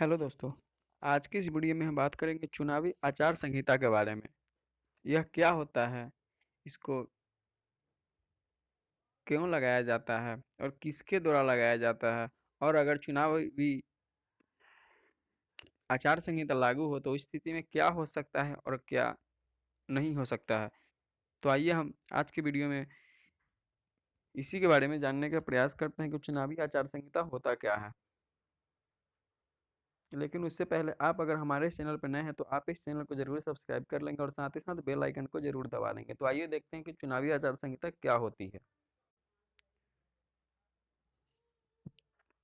Hello दोस्तों। आज की इस वीडियो में हम बात करेंगे चुनावी आचार संहिता के बारे में। यह क्या होता है, इसको क्यों लगाया जाता है और किसके द्वारा लगाया जाता है, और अगर चुनावी आचार संहिता लागू हो तो उस स्थिति में क्या हो सकता है और क्या नहीं हो सकता है। तो आइए हम आज की वीडियो में इसी के बारे में जानने का प्रयास करते हैं कि चुनावी आचार संहिता होता क्या है। लेकिन उससे पहले आप अगर हमारे इस चैनल पर नए हैं तो आप इस चैनल को जरूर सब्सक्राइब कर लेंगे और साथ ही साथ बेल आइकन को जरूर दबा देंगे। तो आइए देखते हैं कि चुनावी आचार संहिता क्या होती है।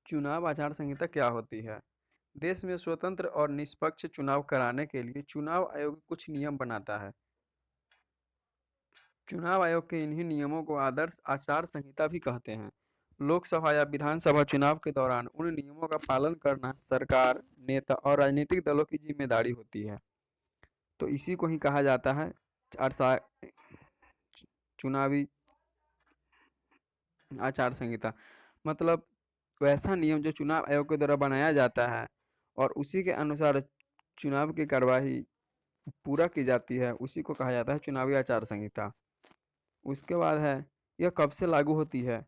चुनाव आचार संहिता क्या होती है? देश में स्वतंत्र और निष्पक्ष चुनाव कराने के लिए चुनाव आयोग कुछ नियम बनाता है। चुनाव आयोग के इन्हीं नियमों को आदर्श आचार संहिता भी कहते हैं। लोकसभा या विधानसभा चुनाव के दौरान उन नियमों का पालन करना सरकार, नेता और राजनीतिक दलों की जिम्मेदारी होती है। तो इसी को ही कहा जाता है आचार चुनावी आचार संहिता। मतलब वैसा नियम जो चुनाव आयोग के द्वारा बनाया जाता है और उसी के अनुसार चुनाव की कार्यवाही पूरा की जाती है, उसी को कहा जाता है चुनावी आचार संहिता। उसके बाद है, यह कब से लागू होती है,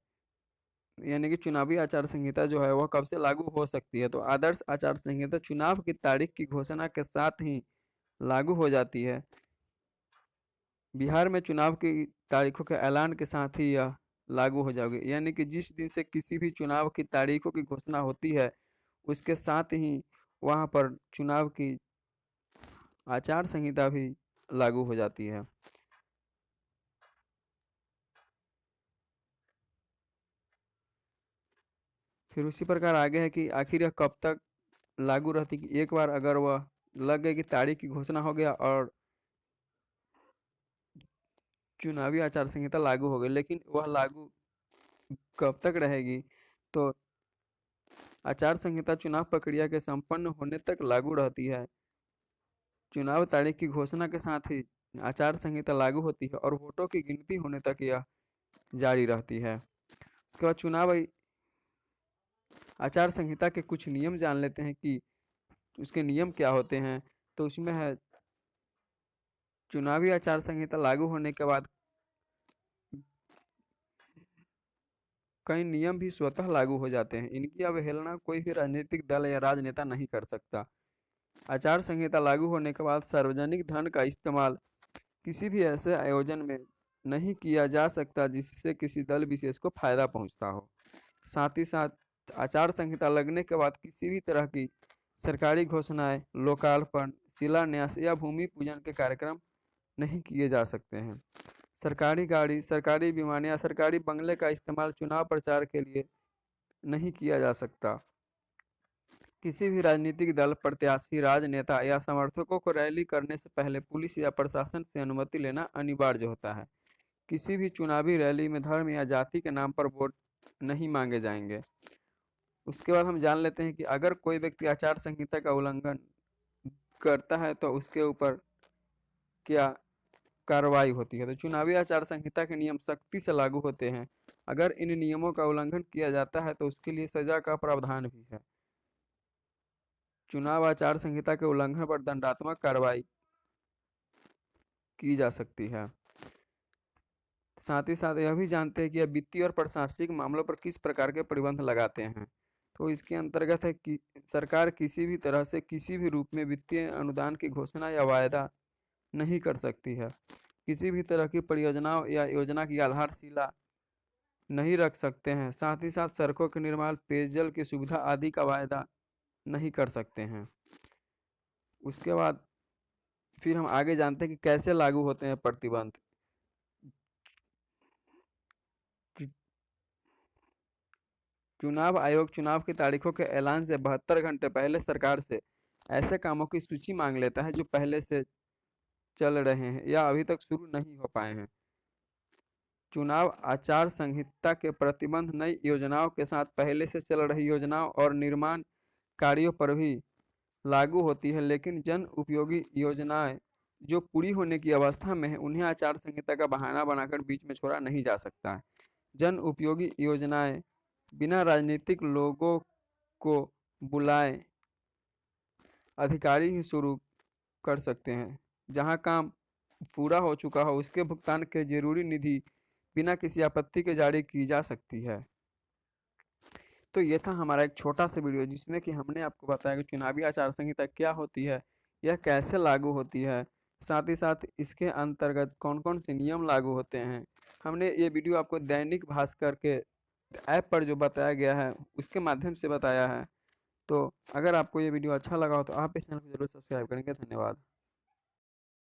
यानी कि चुनावी आचार संहिता जो है वह कब से लागू हो सकती है। तो आदर्श आचार संहिता चुनाव की तारीख की घोषणा के साथ ही लागू हो जाती है। बिहार में चुनाव की तारीखों के ऐलान के साथ ही यह लागू हो जाएगी, यानी कि जिस दिन से किसी भी चुनाव की तारीखों की घोषणा होती है उसके साथ ही वहाँ पर चुनाव की आचार संहिता भी लागू हो जाती है। फिर उसी प्रकार आगे है कि आखिर यह कब तक लागू रहती कि एक बार अगर वह लग गई कि तारीख की घोषणा हो गया और चुनावी आचार संहिता लागू हो गई, लेकिन वह लागू कब तक रहेगी? तो आचार संहिता चुनाव प्रक्रिया के संपन्न होने तक लागू रहती है। चुनाव तारीख की घोषणा के साथ ही आचार संहिता लागू होती है और वोटों की गिनती होने तक यह जारी रहती है। उसके बाद चुनाव आचार संहिता के कुछ नियम जान लेते हैं कि उसके नियम क्या होते हैं। तो उसमें है, चुनावी आचार संहिता लागू होने के बाद कई नियम भी स्वतः लागू हो जाते हैं। इनकी अवहेलना कोई भी राजनीतिक दल या राजनेता नहीं कर सकता। आचार संहिता लागू होने के बाद सार्वजनिक धन का इस्तेमाल किसी भी ऐसे आयोजन में नहीं किया जा सकता जिससे किसी दल विशेष को फायदा पहुंचता हो। साथ ही साथ आचार संहिता लगने के बाद किसी भी तरह की सरकारी घोषणाएं, लोकार्पण, शिलान्यास या भूमि पूजन के कार्यक्रम नहीं किए जा सकते हैं। सरकारी गाड़ी, सरकारी विमान या सरकारी बंगले का इस्तेमाल चुनाव प्रचार के लिए नहीं किया जा सकता। किसी भी राजनीतिक दल, प्रत्याशी, राजनेता या समर्थकों को रैली करने से पहले पुलिस या प्रशासन से अनुमति लेना अनिवार्य होता है। किसी भी चुनावी रैली में धर्म या जाति के नाम पर वोट नहीं मांगे जाएंगे। उसके बाद हम जान लेते हैं कि अगर कोई व्यक्ति आचार संहिता का उल्लंघन करता है तो उसके ऊपर क्या कार्रवाई होती है। तो चुनावी आचार संहिता के नियम सख्ती से लागू होते हैं। अगर इन नियमों का उल्लंघन किया जाता है तो उसके लिए सजा का प्रावधान भी है। चुनाव आचार संहिता के उल्लंघन पर दंडात्मक कार्रवाई की जा सकती है। साथ ही साथ यह भी जानते हैं कि यह वित्तीय और प्रशासनिक मामलों पर किस प्रकार के प्रतिबंध लगाते हैं। तो इसके अंतर्गत है कि सरकार किसी भी तरह से किसी भी रूप में वित्तीय अनुदान की घोषणा या वायदा नहीं कर सकती है। किसी भी तरह की परियोजनाओं या योजना की आधारशिला नहीं रख सकते हैं। साथ ही साथ सड़कों के निर्माण, पेयजल की सुविधा आदि का वायदा नहीं कर सकते हैं। उसके बाद फिर हम आगे जानते हैं कि कैसे लागू होते हैं प्रतिबंध। चुनाव आयोग चुनाव की तारीखों के ऐलान से 72 घंटे पहले सरकार से ऐसे कामों की सूची मांग लेता है जो पहले से चल रहे हैं या अभी तक शुरू नहीं हो पाए हैं। चुनाव आचार संहिता के प्रतिबंध नई योजनाओं के साथ पहले से चल रही योजनाओं और निर्माण कार्यों पर भी लागू होती है, लेकिन जन उपयोगी योजनाएं जो पूरी होने की अवस्था में है उन्हें आचार संहिता का बहाना बनाकर बीच में छोड़ा नहीं जा सकता है। जन उपयोगी योजनाएं बिना राजनीतिक लोगों को बुलाए अधिकारी ही शुरू कर सकते हैं। जहां काम पूरा हो चुका हो उसके भुगतान के जरूरी निधि बिना किसी आपत्ति के जारी की जा सकती है। तो ये था हमारा एक छोटा सा वीडियो जिसमें कि हमने आपको बताया कि चुनावी आचार संहिता क्या होती है, यह कैसे लागू होती है, साथ ही साथ इसके अंतर्गत कौन कौन से नियम लागू होते हैं। हमने ये वीडियो आपको दैनिक भास्कर के ऐप पर जो बताया गया है उसके माध्यम से बताया है। तो अगर आपको ये वीडियो अच्छा लगा हो तो आप इस चैनल को जरूर सब्सक्राइब करेंगे। धन्यवाद।